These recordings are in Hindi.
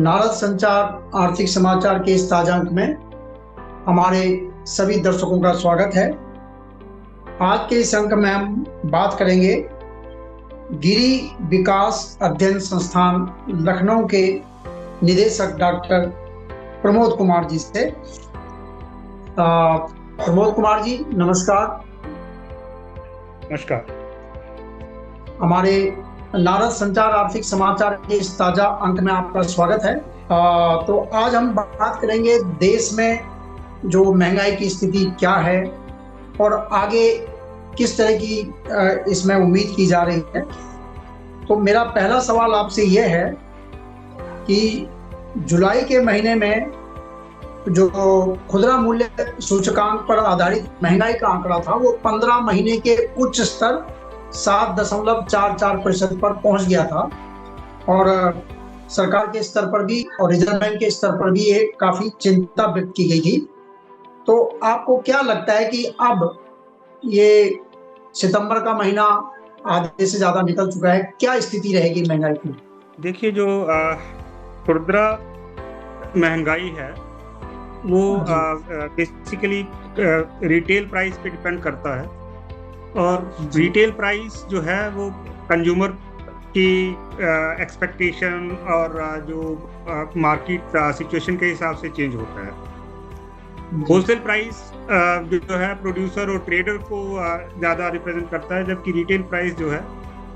नारद संचार आर्थिक समाचार के इस ताजा अंक में हमारे सभी दर्शकों का स्वागत है। आज के इस अंक में हम बात करेंगे गिरी विकास अध्ययन संस्थान लखनऊ के निदेशक डॉक्टर प्रमोद कुमार जी से। प्रमोद कुमार जी नमस्कार। नमस्कार। हमारे नारद संचार आर्थिक समाचार के इस ताजा अंक में आपका स्वागत है। तो आज हम बात करेंगे देश में जो महंगाई की स्थिति क्या है और आगे किस तरह की इसमें उम्मीद की जा रही है। तो मेरा पहला सवाल आपसे यह है कि जुलाई के महीने में जो खुदरा मूल्य सूचकांक पर आधारित महंगाई का आंकड़ा था वो 15 महीने के उच्च स्तर 7.44% पर पहुंच गया था और सरकार के स्तर पर भी और रिजर्व बैंक के स्तर पर भी ये काफी चिंता व्यक्त की गई थी। तो आपको क्या लगता है कि अब ये सितंबर का महीना आधे से ज्यादा निकल चुका है, क्या स्थिति रहेगी महंगाई की? देखिए, जो खुदरा महंगाई है वो बेसिकली रिटेल प्राइस पे डिपेंड करता है और रिटेल प्राइस जो है वो कंज्यूमर की एक्सपेक्टेशन और जो मार्केट सिचुएशन के हिसाब से चेंज होता है। होलसेल प्राइस जो है प्रोड्यूसर और ट्रेडर को ज़्यादा रिप्रेजेंट करता है, जबकि रिटेल प्राइस जो है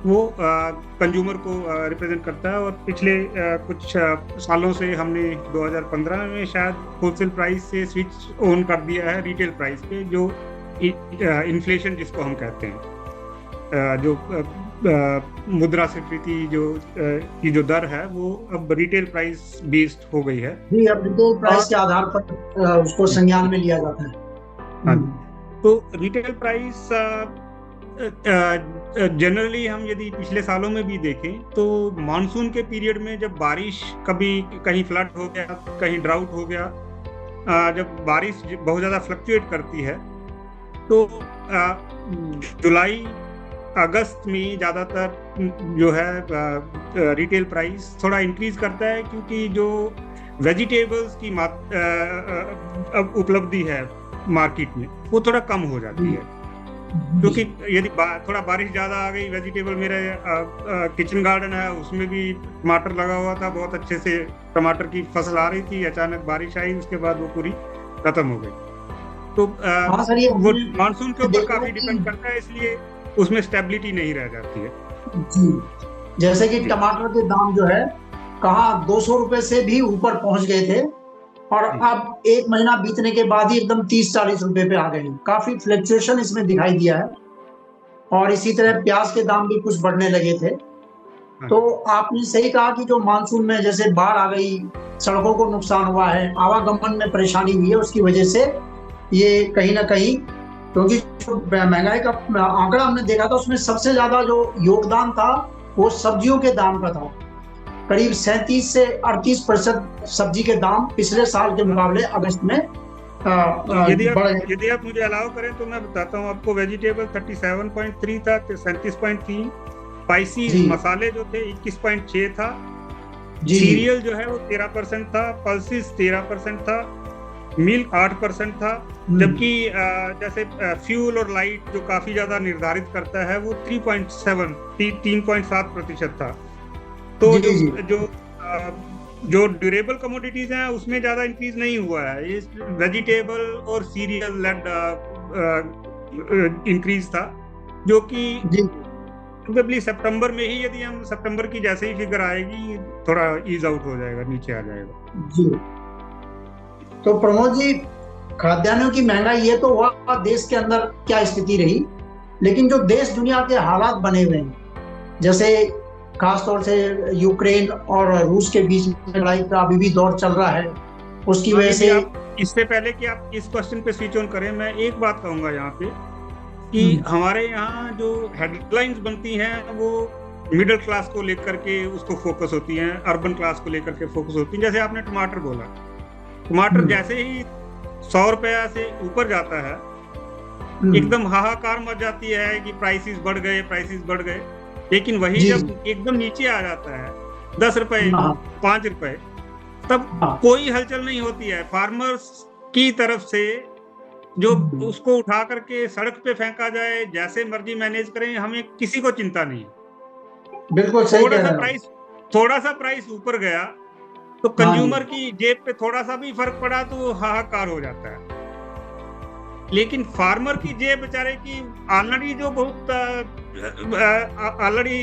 वो कंज्यूमर को रिप्रेजेंट करता है। और पिछले कुछ सालों से हमने 2015 में शायद होलसेल प्राइस से स्विच ऑन कर दिया है रिटेल प्राइस पे, जो इन्फ्लेशन जिसको हम कहते हैं, जो मुद्रास्फीति की जो दर है वो अब रिटेल प्राइस बेस्ड हो गई है। जी, अब रिटेल प्राइस के आधार पर उसको संज्ञान में लिया जाता है। हाँ, तो रिटेल प्राइस जनरली हम यदि पिछले सालों में भी देखें तो मानसून के पीरियड में जब बारिश, कभी कहीं फ्लड हो गया, कहीं ड्राउट हो गया, जब बारिश बहुत ज़्यादा फ्लक्चुएट करती है तो जुलाई अगस्त में ज़्यादातर जो है रिटेल प्राइस थोड़ा इंक्रीज करता है, क्योंकि जो वेजिटेबल्स की उपलब्धि है मार्केट में वो थोड़ा कम हो जाती है। क्योंकि यदि थोड़ा बारिश ज़्यादा आ गई, वेजिटेबल, मेरे किचन गार्डन है उसमें भी टमाटर लगा हुआ था, बहुत अच्छे से टमाटर की फसल आ रही थी, अचानक बारिश आई, उसके बाद वो पूरी खत्म हो गई। तो वो मानसून के ऊपर काफी डिपेंड करता है, इसलिए उसमें स्टेबिलिटी नहीं रह जाती है। जी, जैसे कि टमाटर के दाम जो है कहाँ 200 रुपए से भी ऊपर पहुंच गए थे और अब एक महीना बीतने के बाद ही एकदम 30-40 रुपए पे आ गए हैं। काफी फ्लक्चुएशन इसमें दिखाई दिया है। और इसी तरह प्याज के दाम भी कुछ बढ़ने लगे थे। तो आपने सही कहा कि जो मानसून में जैसे बाढ़ आ गई, सड़कों को नुकसान हुआ है, आवागमन में परेशानी हुई है, उसकी वजह से ये कहीं ना कहीं, क्योंकि जो महंगाई का आंकड़ा हमने देखा था उसमें सबसे ज्यादा जो योगदान था वो सब्जियों के दाम का था। करीब 37 से 38% सब्जी के दाम पिछले साल के मुकाबले अगस्त में यदि आप मुझे अलाउ करें तो मैं बताता हूँ आपको। वेजिटेबल 37.3 था, 37.3, स्पाइसी मसाले जो थे 21.6 था, सीरियल जो है वो 13% था, पल्सेस 13% था, मिल्क 8% था, जबकि जैसे फ्यूल और लाइट जो काफी ज्यादा निर्धारित करता है वो 3.7% था। तो जो ड्यूरेबल कमोडिटीज हैं उसमें ज्यादा इंक्रीज नहीं हुआ है। ये वेजिटेबल और सीरियल लेड इंक्रीज था, जो कि प्रोबेबली सितंबर में ही, यदि हम सितंबर की जैसे ही फिगर आएगी थोड़ा ईज आउट हो जाएगा, नीचे आ जाएगा। जी, तो प्रमोद जी, खाद्यान्नों की महंगाई ये तो हुआ देश के अंदर क्या स्थिति रही, लेकिन जो देश दुनिया के हालात बने हुए हैं, जैसे खासतौर से यूक्रेन और रूस के बीच में लड़ाई का अभी भी दौर चल रहा है, उसकी वजह से। इससे पहले कि आप इस क्वेश्चन पे स्विच ऑन करें, मैं एक बात कहूंगा यहाँ पे कि हमारे यहाँ जो हेडलाइंस बनती हैं वो मिडिल क्लास को लेकर के उसको फोकस होती हैं, अर्बन क्लास को लेकर के फोकस होती हैं। जैसे आपने टमाटर बोला, टमाटर जैसे ही 100 रुपया से ऊपर जाता है एकदम हाहाकार मच जाती है कि प्राइसेस बढ़ गए। लेकिन वही जब एकदम नीचे आ जाता है 10 रुपए 5 रुपए तब हाँ। कोई हलचल नहीं होती है फार्मर्स की तरफ से, जो उसको उठा करके सड़क पे फेंका जाए, जैसे मर्जी मैनेज करें, हमें किसी को चिंता नहीं है। बिल्कुल सही कह रहे हो। थोड़ा सा प्राइस ऊपर गया तो हाँ जी। कंज्यूमर की जेब पे थोड़ा सा भी फर्क पड़ा तो हाहाकार हो जाता है। लेकिन फार्मर की जेब बेचारे की ऑलरेडी जो बहुत ऑलरेडी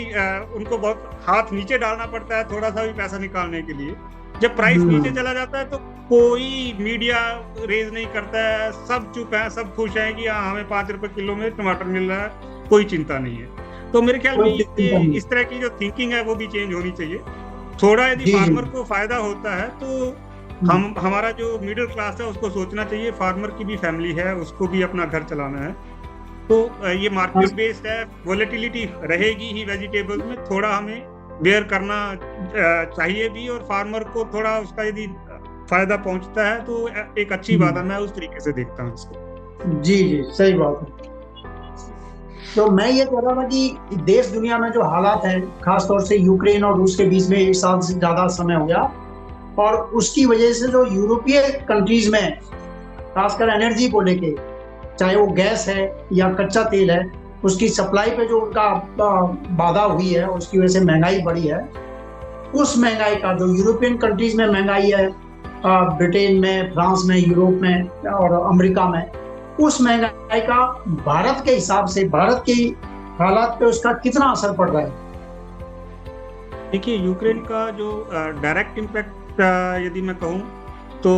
उनको बहुत हाथ नीचे डालना पड़ता है थोड़ा सा भी पैसा निकालने के लिए। जब प्राइस नीचे चला जाता है तो कोई मीडिया रेज नहीं करता है, सब चुप है, सब खुश हैं कि हाँ हमें 5 रुपए किलो में टमाटर मिल रहा है, कोई चिंता नहीं है। तो मेरे ख्याल में इस तरह की जो थिंकिंग है वो भी चेंज होनी चाहिए। थोड़ा यदि फार्मर को फायदा होता है तो हमारा जो मिडिल क्लास है उसको सोचना चाहिए, फार्मर की भी फैमिली है, उसको भी अपना घर चलाना है। तो ये मार्केट बेस्ड है, वोलेटिलिटी रहेगी ही वेजिटेबल्स में, थोड़ा हमें बेयर करना चाहिए भी, और फार्मर को थोड़ा उसका यदि फायदा पहुंचता है तो एक अच्छी बात है। मैं उस तरीके से देखता हूँ इसको। जी जी सही बात है। तो मैं ये कह रहा था कि देश दुनिया में जो हालात हैं, खासतौर से यूक्रेन और रूस के बीच में 1 साल से ज्यादा समय हो गया, और उसकी वजह से जो यूरोपीय कंट्रीज में खासकर एनर्जी को लेके, चाहे वो गैस है या कच्चा तेल है, उसकी सप्लाई पे जो उनका बाधा हुई है, उसकी वजह से महंगाई बढ़ी है। उस महंगाई का जो यूरोपियन कंट्रीज में महंगाई है, ब्रिटेन में, फ्रांस में, यूरोप में और अमेरिका में, उस महंगाई का भारत के हिसाब से, भारत की हालात पे उसका कितना असर पड़ रहा है? देखिए, यूक्रेन का जो डायरेक्ट इम्पैक्ट यदि मैं कहूँ तो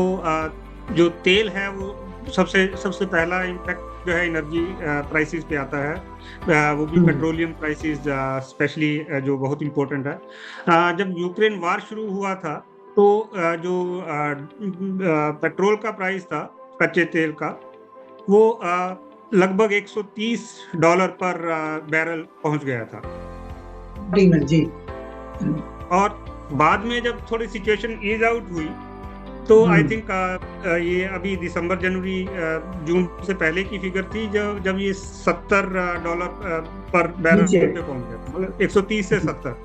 जो तेल है वो सबसे पहला इम्पैक्ट जो है एनर्जी प्राइसेस पे आता है, वो भी पेट्रोलियम प्राइसेस स्पेशली जो बहुत इम्पोर्टेंट है। जब यूक्रेन वार शुरू हुआ था तो जो पेट्रोल का प्राइस था, कच्चे तेल का, वो लगभग $130 पर बैरल पहुंच गया था। जी। और बाद में जब थोड़ी सिचुएशन ईज आउट हुई तो आई थिंक ये अभी दिसंबर, जनवरी, जून से पहले की फिगर थी जब ये $70 पर बैरल पे पहुंच गया, मतलब 130 से 70।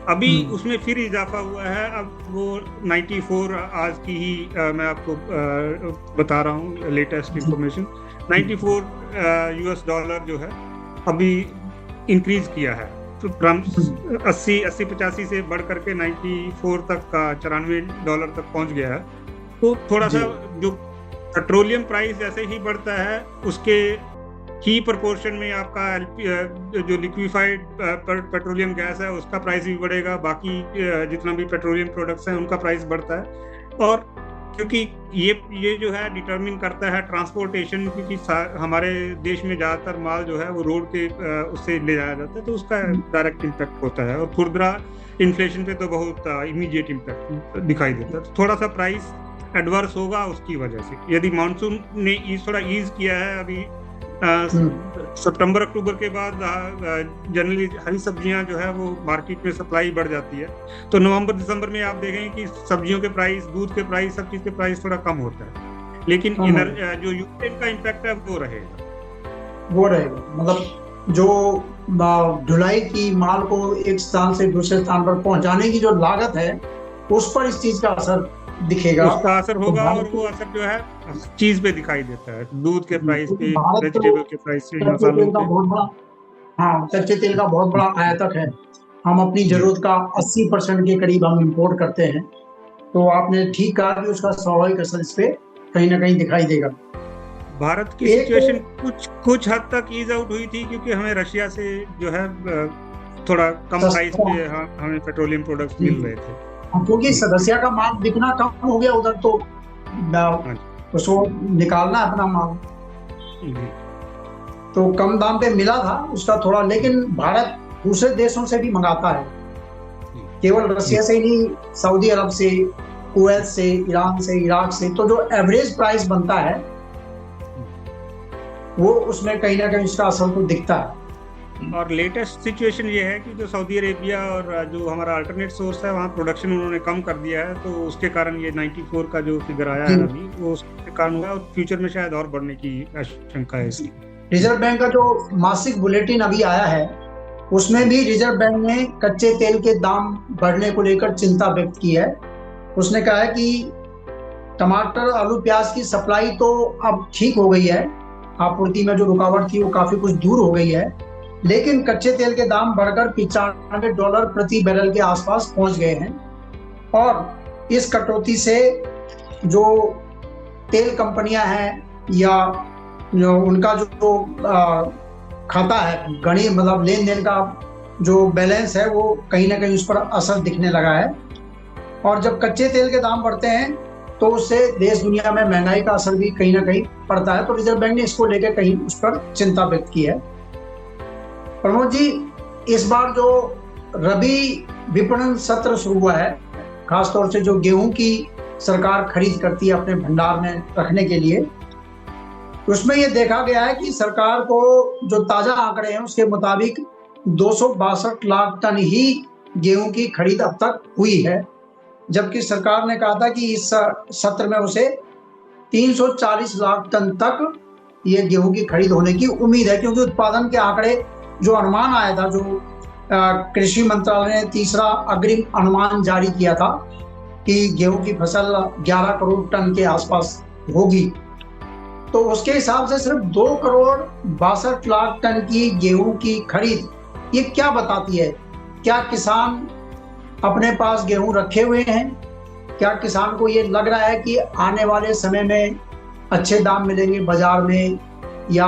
अभी उसमें फिर इजाफा हुआ है, अब वो 94 आज की ही मैं आपको बता रहा हूँ लेटेस्ट इंफॉर्मेशन, $94 जो है अभी इंक्रीज किया है। तो 80-85 से बढ़ करके 94 तक का $94 तक पहुंच गया है। तो थोड़ा सा जो पेट्रोलियम प्राइस जैसे ही बढ़ता है उसके ही प्रोपोर्शन में आपका जो लिक्विफाइड पेट्रोलियम गैस है उसका प्राइस भी बढ़ेगा, बाकी जितना भी पेट्रोलियम प्रोडक्ट्स हैं उनका प्राइस बढ़ता है। और क्योंकि ये जो है डिटरमिन करता है ट्रांसपोर्टेशन, क्योंकि हमारे देश में ज़्यादातर माल जो है वो रोड के उससे ले जाया जाता है, तो उसका डायरेक्ट इम्पैक्ट होता है। और खुदरा इन्फ्लेशन पे तो बहुत इमीडिएट इम्पैक्ट दिखाई देता है। तो थोड़ा सा प्राइस एडवर्स होगा उसकी वजह से। यदि मानसून ने थोड़ा ईज किया है अभी सितंबर अक्टूबर के बाद, जनरली हरी सब्जियां जो है वो मार्केट में सप्लाई बढ़ जाती है, तो नवंबर दिसंबर में आप देखेंगे कि सब्जियों के प्राइस, दूध के प्राइस, सब चीज के प्राइस थोड़ा कम होता है। लेकिन जो यूक्रेन का इम्पैक्ट है वो रहेगा। मतलब जो ढुलाई की माल को एक स्थान से दूसरे स्थान पर पहुंचाने की जो लागत है, उस पर इस चीज का असर दिखेगा, उसका असर होगा। और वो असर जो है चीज पे दिखाई देता है, दूध के प्राइस पे, वेजिटेबल के प्राइस पे, मसालों पे। कच्चे तेल का बहुत बड़ा आयातक है। हम अपनी जरूरत का 80% के करीब हम इंपोर्ट करते हैं। तो आपने ठीक कहा कि उसका स्वाभाविक असर इस पे कहीं ना कहीं दिखाई देगा। भारत की सिचुएशन कुछ हद तक ईज आउट हुई थी, क्योंकि हमें रशिया से जो है थोड़ा कम प्राइस पे हमें पेट्रोलियम प्रोडक्ट्स मिल रहे थे, क्योंकि रशिया का माल बिकना कम हो गया उधर, तो उसको निकालना अपना माल, तो कम दाम पे मिला था उसका थोड़ा। लेकिन भारत दूसरे देशों से भी मंगाता है, केवल रशिया से ही नहीं, सऊदी अरब से, कुवैत से, ईरान से, इराक से। तो जो एवरेज प्राइस बनता है वो उसमें कहीं ना कहीं उसका असर तो दिखता है। और लेटेस्ट सिचुएशन ये है कि जो सऊदी अरेबिया और जो हमारा अल्टरनेट सोर्स है वहाँ प्रोडक्शन उन्होंने कम कर दिया है, तो उसके कारण ये 94 का जो फिगर आया है अभी, वो उसके कारण हुआ, और फ्यूचर में शायद और बढ़ने की आशंका है इसकी। रिजर्व बैंक का जो मासिक बुलेटिन अभी आया है, उसमें भी रिजर्व बैंक ने कच्चे तेल के दाम बढ़ने को लेकर चिंता व्यक्त की है, उसने कहा है कि टमाटर, आलू, प्याज की सप्लाई तो अब ठीक हो गई है, आपूर्ति में जो रुकावट थी वो काफी कुछ दूर हो गई है, लेकिन कच्चे तेल के दाम बढ़कर $95 प्रति बैरल के आसपास पहुंच गए हैं। और इस कटौती से जो तेल कंपनियां हैं या जो उनका जो खाता है, गणित मतलब लेन देन का जो बैलेंस है, वो कहीं ना कहीं उस पर असर दिखने लगा है। और जब कच्चे तेल के दाम बढ़ते हैं तो उससे देश दुनिया में महंगाई का असर भी कहीं ना कहीं पड़ता है। तो रिजर्व बैंक ने इसको लेकर कहीं उस पर चिंता व्यक्त की है। प्रमोद जी, इस बार जो रबी विपणन सत्र शुरू हुआ है, खासतौर से जो गेहूं की सरकार खरीद करती है अपने भंडार में रखने के लिए, उसमें ये देखा गया है कि सरकार को जो ताजा आंकड़े हैं उसके मुताबिक 262 लाख टन ही गेहूं की खरीद अब तक हुई है, जबकि सरकार ने कहा था कि इस सत्र में उसे 340 लाख टन तक ये गेहूं की खरीद होने की उम्मीद है, क्योंकि उत्पादन के आंकड़े जो अनुमान आया था, जो कृषि मंत्रालय ने तीसरा अग्रिम अनुमान जारी किया था कि गेहूं की फसल 11 करोड़ टन के आसपास होगी, तो उसके हिसाब से सिर्फ 2,62,00,000 टन की गेहूं की खरीद ये क्या बताती है? क्या किसान अपने पास गेहूं रखे हुए हैं? क्या किसान को ये लग रहा है कि आने वाले समय में अच्छे दाम मिलेंगे बाजार में, या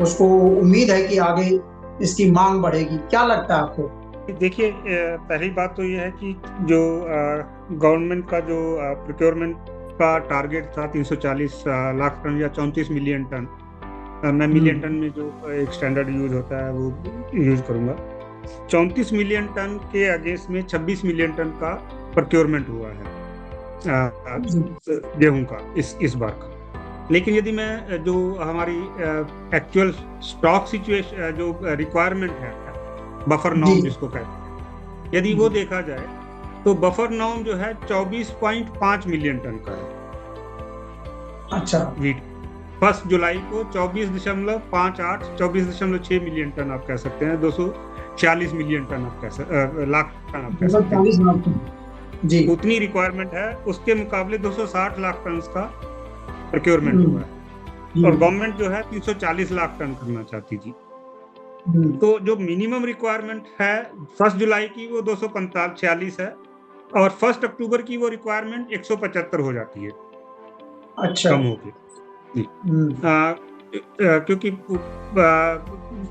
उसको उम्मीद है कि आगे इसकी मांग बढ़ेगी? क्या लगता है आपको? देखिए, पहली बात तो ये है कि जो गवर्नमेंट का जो प्रोक्योरमेंट का टारगेट था 340 लाख टन या 34 मिलियन टन, मैं मिलियन टन में जो एक स्टैंडर्ड यूज होता है वो यूज करूंगा। 34 मिलियन टन के अगेंस्ट में 26 मिलियन टन का प्रोक्योरमेंट हुआ है गेहूं का इस बार का। लेकिन यदि मैं जो हमारी एक्चुअल स्टॉक सिचुएशन, जो रिक्वायरमेंट है, बफर नॉर्म जिसको कहते हैं, यदि वो देखा जाए तो बफर नॉर्म जो है 24.5 मिलियन टन का है। अच्छा। वीट 1 जुलाई को 24.58 24.6 मिलियन टन आप कह सकते हैं, 240 मिलियन टन आप लाख टन आप कह सकते हैं जी, उतनी रिक्वायरमेंट है। उसके मुकाबले 260 लाख टन का प्रोक्योरमेंट हुआ है, और गवर्नमेंट जो है 340 लाख टन करना चाहती थी। तो जो मिनिमम रिक्वायरमेंट है 1 जुलाई की वो 246 है, और 1 अक्टूबर की वो रिक्वायरमेंट 175 हो जाती है। अच्छा। कम हो गई, क्योंकि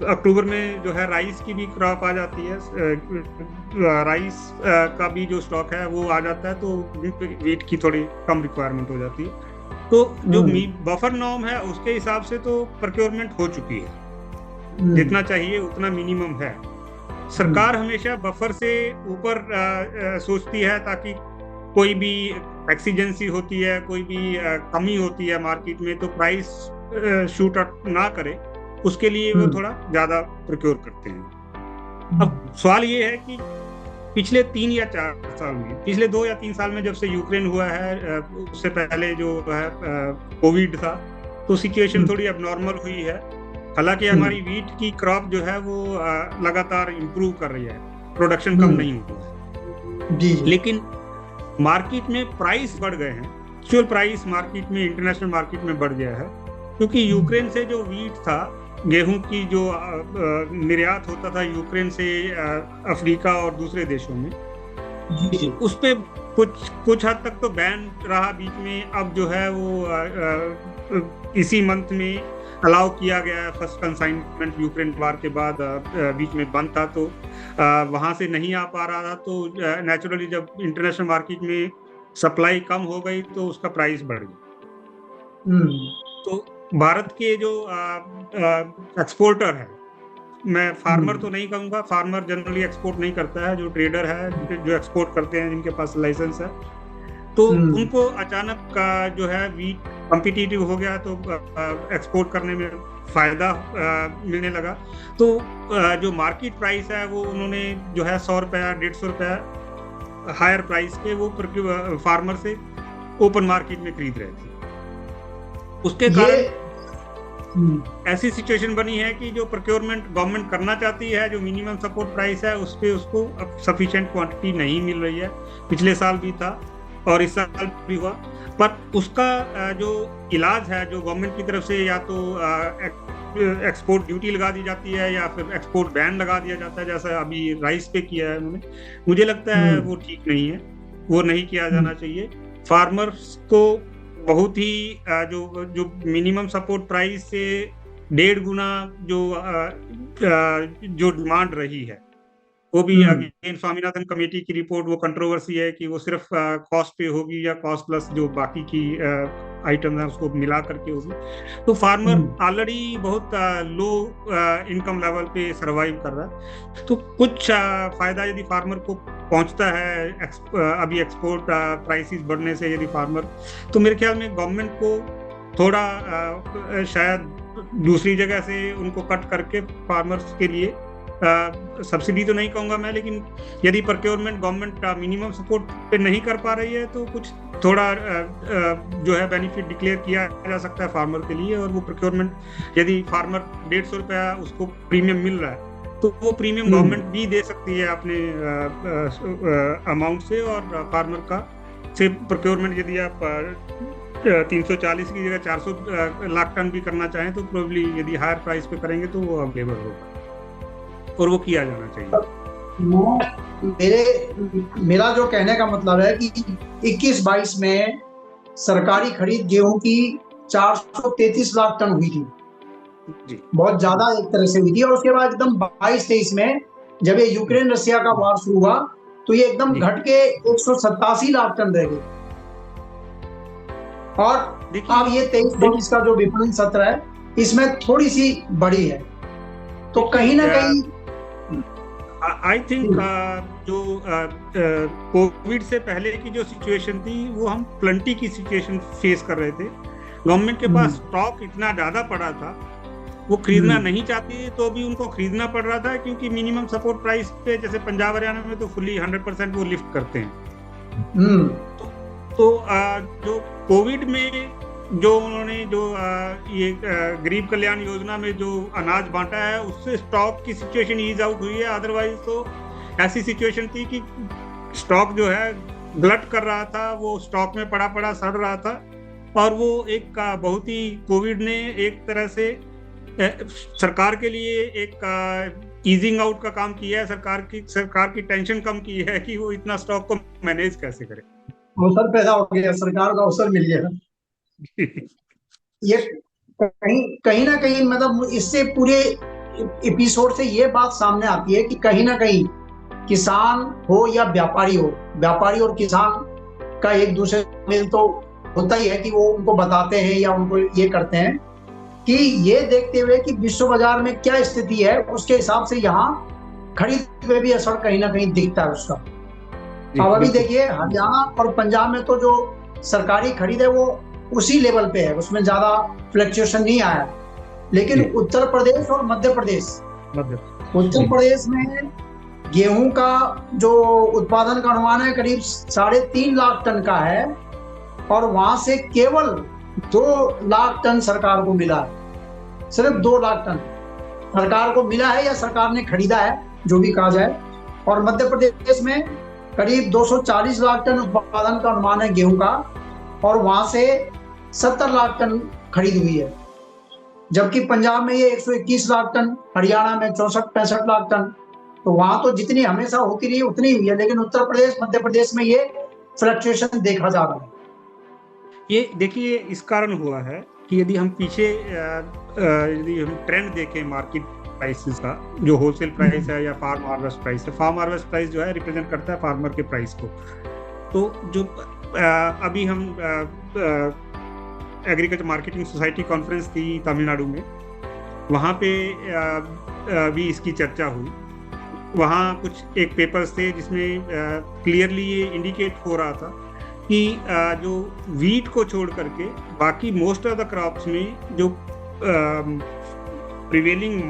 अक्टूबर में जो है राइस की भी क्रॉप आ जाती है, राइस का भी जो स्टॉक है वो आ जाता है, तो वीट की थोड़ी कम रिक्वायरमेंट हो जाती है। तो जो बफर नॉर्म है उसके हिसाब से तो प्रोक्योरमेंट हो चुकी है, जितना चाहिए उतना मिनिमम है। सरकार हमेशा बफर से ऊपर सोचती है, ताकि कोई भी एक्सीजेंसी होती है, कोई भी कमी होती है मार्केट में, तो प्राइस शूट आउट ना करे, उसके लिए वो थोड़ा ज्यादा प्रोक्योर करते हैं। अब सवाल ये है कि पिछले 3 या 4 साल में, पिछले 2 या 3 साल में, जब से यूक्रेन हुआ है, उससे पहले जो है कोविड था, तो सिचुएशन थोड़ी अबनॉर्मल हुई है। हालांकि हमारी वीट की क्रॉप जो है वो लगातार इम्प्रूव कर रही है, प्रोडक्शन कम नहीं हुआ है, लेकिन मार्केट में प्राइस बढ़ गए हैं। एक्चुअल प्राइस मार्केट में, इंटरनेशनल मार्केट में बढ़ गया है, क्योंकि यूक्रेन से जो वीट था, गेहूं की जो निर्यात होता था यूक्रेन से अफ्रीका और दूसरे देशों में, उस पे कुछ हद तक तो बैन रहा बीच में। अब जो है वो इसी मंथ में अलाउ किया गया है। फर्स्ट कंसाइनमेंट यूक्रेन वार के बाद बीच में बंद था, तो वहां से नहीं आ पा रहा था, तो नेचुरली जब इंटरनेशनल मार्केट में सप्लाई कम हो गई तो उसका प्राइस बढ़ गया। तो भारत के जो एक्सपोर्टर है, मैं फार्मर तो नहीं कहूँगा, फार्मर जनरली एक्सपोर्ट नहीं करता है, जो ट्रेडर है जो एक्सपोर्ट करते हैं, जिनके पास लाइसेंस है, तो उनको अचानक का जो है वीट कॉम्पिटिटिव हो गया, तो एक्सपोर्ट करने में फायदा मिलने लगा। तो जो मार्केट प्राइस है वो उन्होंने जो है 100 रुपया 150 रुपया हायर प्राइस के वो फार्मर से ओपन मार्केट में खरीद रहे थे। उसके कारण ऐसी सिचुएशन बनी है कि जो प्रोक्योरमेंट गवर्नमेंट करना चाहती है, जो मिनिमम सपोर्ट प्राइस है, उस पे उसको अब सफिशिएंट क्वांटिटी नहीं मिल रही है। पिछले साल भी था और इस साल भी हुआ, पर उसका जो इलाज है, जो गवर्नमेंट की तरफ से या तो एक्सपोर्ट ड्यूटी लगा दी जाती है या फिर एक्सपोर्ट बैन लगा दिया जाता है, जैसा अभी राइस पे किया है उन्होंने, मुझे लगता है वो ठीक नहीं है, वो नहीं किया जाना चाहिए। फार्मर्स को बहुत ही जो मिनिमम सपोर्ट प्राइस से 1.5 गुना जो डिमांड रही है, वो भी अगेन स्वामीनाथन कमेटी की रिपोर्ट, वो कंट्रोवर्सी है कि वो सिर्फ कॉस्ट पे होगी या कॉस्ट प्लस जो बाकी की आइटम है उसको मिला करके होगी। तो फार्मर ऑलरेडी बहुत लो इनकम लेवल पे सरवाइव कर रहा है, तो कुछ फायदा यदि फार्मर को पहुंचता है अभी एक्सपोर्ट प्राइसेस बढ़ने से यदि फार्मर, तो मेरे ख्याल में गवर्नमेंट को थोड़ा शायद दूसरी जगह से उनको कट करके फार्मर्स के लिए सब्सिडी तो नहीं कहूंगा मैं, लेकिन यदि प्रोक्योरमेंट गवर्नमेंट मिनिमम सपोर्ट पे नहीं कर पा रही है तो कुछ थोड़ा जो है बेनिफिट डिक्लेयर किया जा सकता है फार्मर के लिए। और वो प्रोक्योरमेंट यदि फार्मर 150 रुपया उसको प्रीमियम मिल रहा है तो वो प्रीमियम गवर्नमेंट भी दे सकती है अपने अमाउंट से, और फार्मर का से प्रोक्योरमेंट यदि आप 340 की जगह 400 लाख टन भी करना चाहें तो प्रोबेबली यदि हायर प्राइस पे करेंगे तो वो अवेलेबल होगा और वो किया जाना चाहिए। मेरा जो कहने का मतलब है कि 21-22 में सरकारी खरीद गेहूं की 433 लाख टन हुई थी जी, बहुत ज्यादा एक तरह से हुई थी। और उसके बाद एकदम 22-23 में जब ये यूक्रेन रशिया का वार शुरू हुआ तो ये एकदम घट के 187 लाख टन रह गई। और अब ये 23-24 का जो विपणन सत्र है इसमें थोड़ी सी बड़ी है, तो कहीं ना कहीं आई थिंक जो कोविड से पहले की जो सिचुएशन थी वो हम प्लेंटी की सिचुएशन फेस कर रहे थे। गवर्नमेंट के पास स्टॉक इतना ज्यादा पड़ा था, वो खरीदना नहीं चाहती तो भी उनको खरीदना पड़ रहा था, क्योंकि मिनिमम सपोर्ट प्राइस पे जैसे पंजाब हरियाणा में तो फुल्ली 100% वो लिफ्ट करते हैं। तो जो कोविड में जो उन्होंने ये गरीब कल्याण योजना में जो अनाज बांटा है उससे स्टॉक की सिचुएशन ईज आउट हुई है। अदरवाइज तो ऐसी सिचुएशन थी कि स्टॉक जो है गलट कर रहा था, वो स्टॉक में पड़ा सड़ रहा था, और वो एक बहुत ही कोविड ने एक तरह से सरकार के लिए एक ईजिंग आउट का काम किया है। सरकार की टेंशन कम की है कि वो इतना स्टॉक को मैनेज कैसे करे। अवसर पैदा हो गया, सरकार को अवसर मिल गया। ये कहीं ना कहीं मतलब इससे पूरे एपिसोड से ये बात सामने आती है कि कहीं ना कहीं किसान हो या व्यापारी हो, व्यापारी और किसान का एक दूसरे में तो होता ही है कि वो उनको बताते हैं या उनको ये करते हैं कि ये देखते हुए कि विश्व बाजार में क्या स्थिति है उसके हिसाब से यहाँ खरीद पे भी असर कहीं ना कहीं दिखता है उसका। अब अभी देखिए हरियाणा और पंजाब में तो जो सरकारी खरीद है वो उसी लेवल पे है, उसमें ज्यादा फ्लक्चुएशन नहीं आया। लेकिन उत्तर प्रदेश और मध्य प्रदेश, उत्तर प्रदेश में गेहूं का जो उत्पादन का अनुमान है करीब 3.5 लाख टन का है, और वहां से केवल 2 लाख टन सरकार को मिला है। सिर्फ 2 लाख टन सरकार को मिला है या सरकार ने खरीदा है, जो भी कहा जाए। और मध्य प्रदेश में करीब 240 लाख टन उत्पादन का अनुमान है गेहूं का, और वहां से 70 लाख टन खरीद हुई है। जबकि पंजाब में ये 121 लाख टन, हरियाणा में 64-65 लाख टन। तो वहां तो जितनी हमेशा होती रही उतनी हुई है, लेकिन उत्तर प्रदेश मध्य प्रदेश में ये फ्लक्चुएशन देखा जा रहा है। ये देखिए इस कारण हुआ है कि यदि हम पीछे यदि हम ट्रेंड देखें मार्केट प्राइसेस का, जो होलसेल प्राइस है या फार्म हार्वेस्ट प्राइस है, फार्म हार्वेस्ट प्राइस जो है रिप्रेजेंट करता है फार्मर के प्राइस को। तो जो अभी हम एग्रीकल्चर मार्केटिंग सोसाइटी कॉन्फ्रेंस थी तमिलनाडु में, वहाँ पे भी इसकी चर्चा हुई। वहाँ कुछ एक पेपर्स थे जिसमें क्लियरली ये इंडिकेट हो रहा था कि जो वीट को छोड़ करके बाकी मोस्ट ऑफ द क्रॉप्स में जो प्रिवेलिंग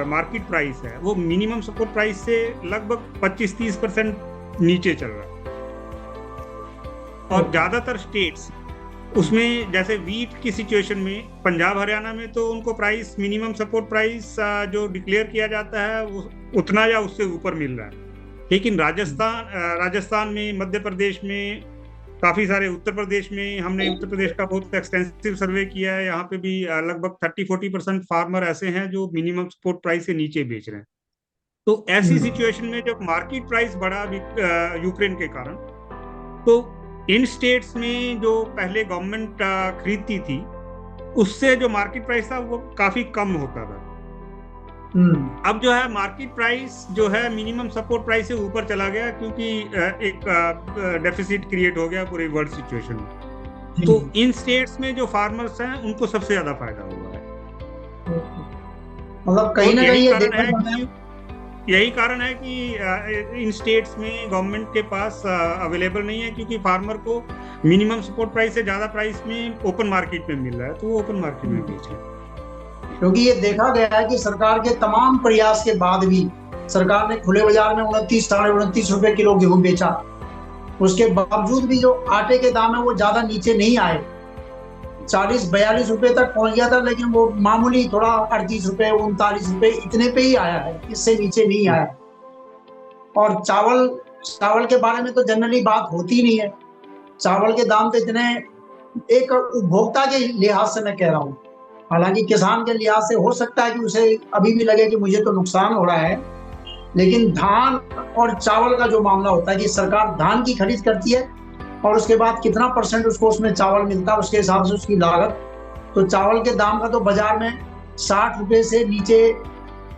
मार्केट प्राइस है वो मिनिमम सपोर्ट प्राइस से लगभग 25-30% नीचे चल रहा है। और ज्यादातर स्टेट्स उसमें जैसे वीट की सिचुएशन में पंजाब हरियाणा में तो उनको प्राइस मिनिमम सपोर्ट प्राइस जो डिक्लेयर किया जाता है वो उतना या उससे ऊपर मिल रहा है। लेकिन राजस्थान में, मध्य प्रदेश में, काफी सारे, उत्तर प्रदेश में, हमने उत्तर प्रदेश का बहुत एक्सटेंसिव सर्वे किया है, यहाँ पे भी लगभग 30-40% फार्मर ऐसे हैं जो मिनिमम सपोर्ट प्राइस से नीचे बेच रहे हैं। तो ऐसी सिचुएशन में जब मार्केट प्राइस बढ़ा यूक्रेन के कारण, तो इन स्टेट्स में जो पहले गवर्नमेंट खरीदती थी उससे जो मार्केट प्राइस था वो काफी कम होता था। अब जो है मार्केट प्राइस जो है मिनिमम सपोर्ट प्राइस से ऊपर चला गया, क्योंकि एक डेफिसिट क्रिएट हो गया पूरे वर्ल्ड सिचुएशन में। तो इन स्टेट्स में जो फार्मर्स हैं उनको सबसे ज्यादा फायदा हुआ है। मतलब कहीं ना कहीं यही कारण है कि इन स्टेट्स में गवर्नमेंट के पास अवेलेबल नहीं है, क्योंकि फार्मर को मिनिमम सपोर्ट प्राइस से ज्यादा प्राइस में ओपन मार्केट में मिल रहा है, तो वो ओपन मार्केट में बेच रहे हैं। क्योंकि ये देखा गया है कि सरकार के तमाम प्रयास के बाद भी सरकार ने खुले बाजार में 29-29.5 रुपए किलो गेहूं बेचा, उसके बावजूद भी जो आटे के दाम है वो ज्यादा नीचे नहीं आए, 40-42 रुपए तक पहुंच गया था, लेकिन वो मामूली थोड़ा 38 रुपए 39 रुपए इतने पे ही आया है, इससे नीचे नहीं आया। और चावल के बारे में तो जनरली बात होती ही नहीं है। चावल के दाम तो इतने, एक उपभोक्ता के लिहाज से मैं कह रहा हूँ, हालांकि किसान के लिहाज से हो सकता है कि उसे अभी भी लगे कि मुझे तो नुकसान हो रहा है, लेकिन धान और चावल का जो मामला होता है कि सरकार धान की खरीद करती है और उसके बाद कितना % उसको उसमें चावल मिलता है, उसके हिसाब से उसकी लागत, तो चावल के दाम का तो बाजार में 60 रुपए से नीचे,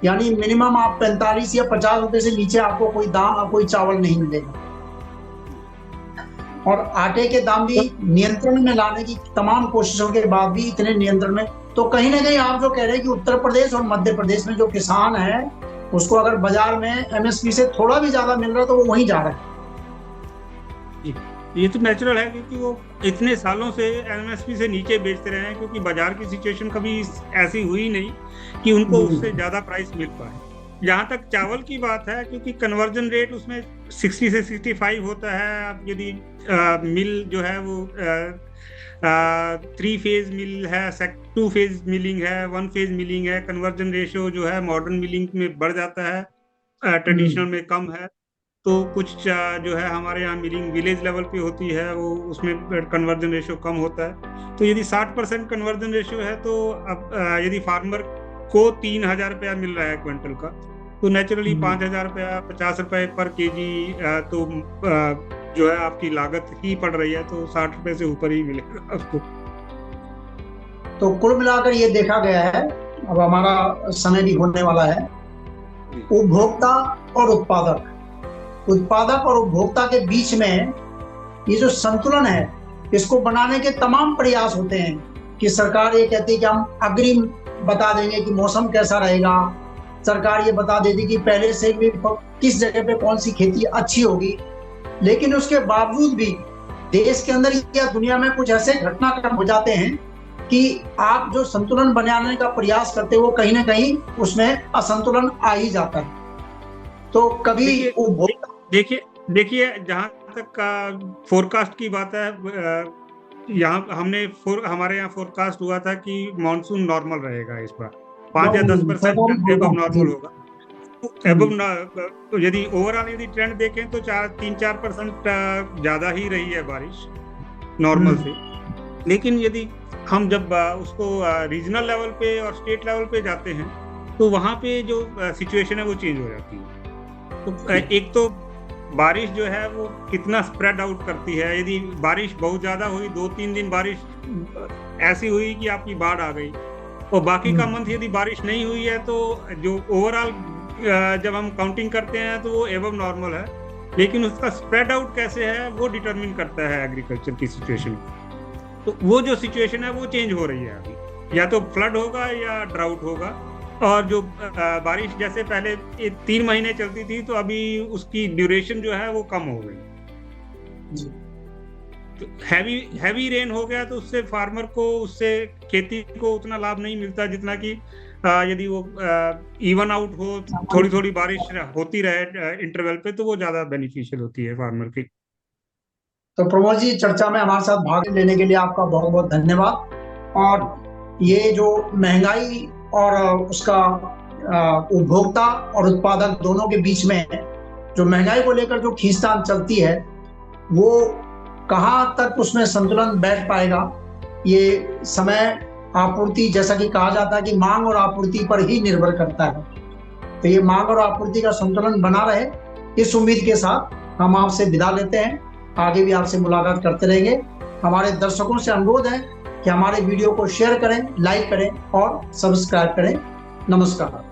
यानी मिनिमम आप 45 या 50 रुपए से नीचे आपको कोई चावल नहीं मिलेगा। और आटे के दाम भी नियंत्रण में लाने की तमाम कोशिशों के बाद भी इतने नियंत्रण में, तो कहीं ना कहीं आप जो कह रहे हैं कि उत्तर प्रदेश और मध्य प्रदेश में जो किसान है उसको अगर बाजार में एमएसपी से थोड़ा भी ज्यादा मिल रहा है तो वो वहीं जा रहा है। ये तो नेचुरल है, क्योंकि वो इतने सालों से एमएसपी से नीचे बेचते रहे हैं, क्योंकि बाजार की सिचुएशन कभी ऐसी हुई नहीं कि उनको उससे ज्यादा प्राइस मिल पाए। जहां तक चावल की बात है, क्योंकि कन्वर्जन रेट उसमें 60 से 65 होता है। अब यदि मिल जो है वो 3 फेज मिल है, 2 फेज मिलिंग है, 1 फेज मिलिंग है, कन्वर्जन रेशियो जो है मॉडर्न मिलिंग में बढ़ जाता है, ट्रेडिशनल में कम है। तो कुछ जो है हमारे यहाँ मिलिंग विलेज लेवल पे होती है, वो उसमें कन्वर्जन रेशियो कम होता है। तो यदि 60% कन्वर्जन रेशियो है, तो अब यदि फार्मर को 3,000 रुपया मिल रहा है क्विंटल का, तो नेचुरली 5,000 रुपया 50 रुपए पर केजी तो जो है आपकी लागत ही पड़ रही है, तो 60 रुपए से ऊपर ही मिलेगा आपको। तो कुल मिलाकर ये देखा गया है, अब हमारा समय भी होने वाला है, उपभोक्ता और उत्पादक और उपभोक्ता के बीच में ये जो संतुलन है, इसको बनाने के तमाम प्रयास होते हैं कि सरकार ये कहती है कि हम अग्रिम बता देंगे कि मौसम कैसा रहेगा, सरकार ये बता देती कि पहले से भी किस जगह पे कौन सी खेती अच्छी होगी, लेकिन उसके बावजूद भी देश के अंदर या दुनिया में कुछ ऐसे घटनाक्रम हो जाते हैं कि आप जो संतुलन बनाने का प्रयास करते हो वो कहीं ना कहीं उसमें असंतुलन आ ही जाता है। तो कभी देखिए जहां तक फोरकास्ट की बात है, यहाँ हमारे यहाँ फोरकास्ट हुआ था कि मानसून नॉर्मल रहेगा, इस बार 5 या 10% एबव नॉर्मल होगा। तो यदि ओवरऑल यदि ट्रेंड देखें तो 3-4% ज्यादा ही रही है बारिश नॉर्मल से। लेकिन यदि हम जब उसको रीजनल लेवल पे और स्टेट लेवल पे जाते हैं, तो वहाँ पे जो सिचुएशन है वो चेंज हो जाती है। तो एक तो बारिश जो है वो कितना स्प्रेड आउट करती है। यदि बारिश बहुत ज्यादा हुई, 2-3 दिन बारिश ऐसी हुई कि आपकी बाढ़ आ गई, और बाकी का मंथ यदि बारिश नहीं हुई है, तो जो ओवरऑल जब हम काउंटिंग करते हैं तो वो एबव नॉर्मल है, लेकिन उसका स्प्रेड आउट कैसे है वो डिटरमिन करता है एग्रीकल्चर की सिचुएशन। तो वो जो सिचुएशन है वो चेंज हो रही है अभी, या तो फ्लड होगा या ड्राउट होगा। और जो बारिश जैसे पहले 3 महीने चलती थी, तो अभी उसकी ड्यूरेशन जो है वो कम हो गई। तो हैवी रेन हो गया, तो उससे फार्मर को, उससे खेती को उतना लाभ नहीं मिलता जितना कि यदि वो इवन आउट हो, थोड़ी थोड़ी बारिश होती रहे इंटरवल पे, तो वो ज्यादा बेनिफिशियल होती है फार्मर की। तो प्रमोद जी, चर्चा में हमारे साथ भाग लेने के लिए आपका बहुत बहुत धन्यवाद। और ये जो महंगाई और उसका उपभोक्ता और उत्पादक दोनों के बीच में जो महंगाई को लेकर जो खींचतान चलती है, वो कहाँ तक उसमें संतुलन बैठ पाएगा, ये समय आपूर्ति, जैसा कि कहा जाता है कि मांग और आपूर्ति पर ही निर्भर करता है। तो ये मांग और आपूर्ति का संतुलन बना रहे, इस उम्मीद के साथ हम आपसे विदा लेते हैं। आगे भी आपसे मुलाकात करते रहेंगे। हमारे दर्शकों से अनुरोध है कि हमारे वीडियो को शेयर करें, लाइक करें और सब्सक्राइब करें। नमस्कार।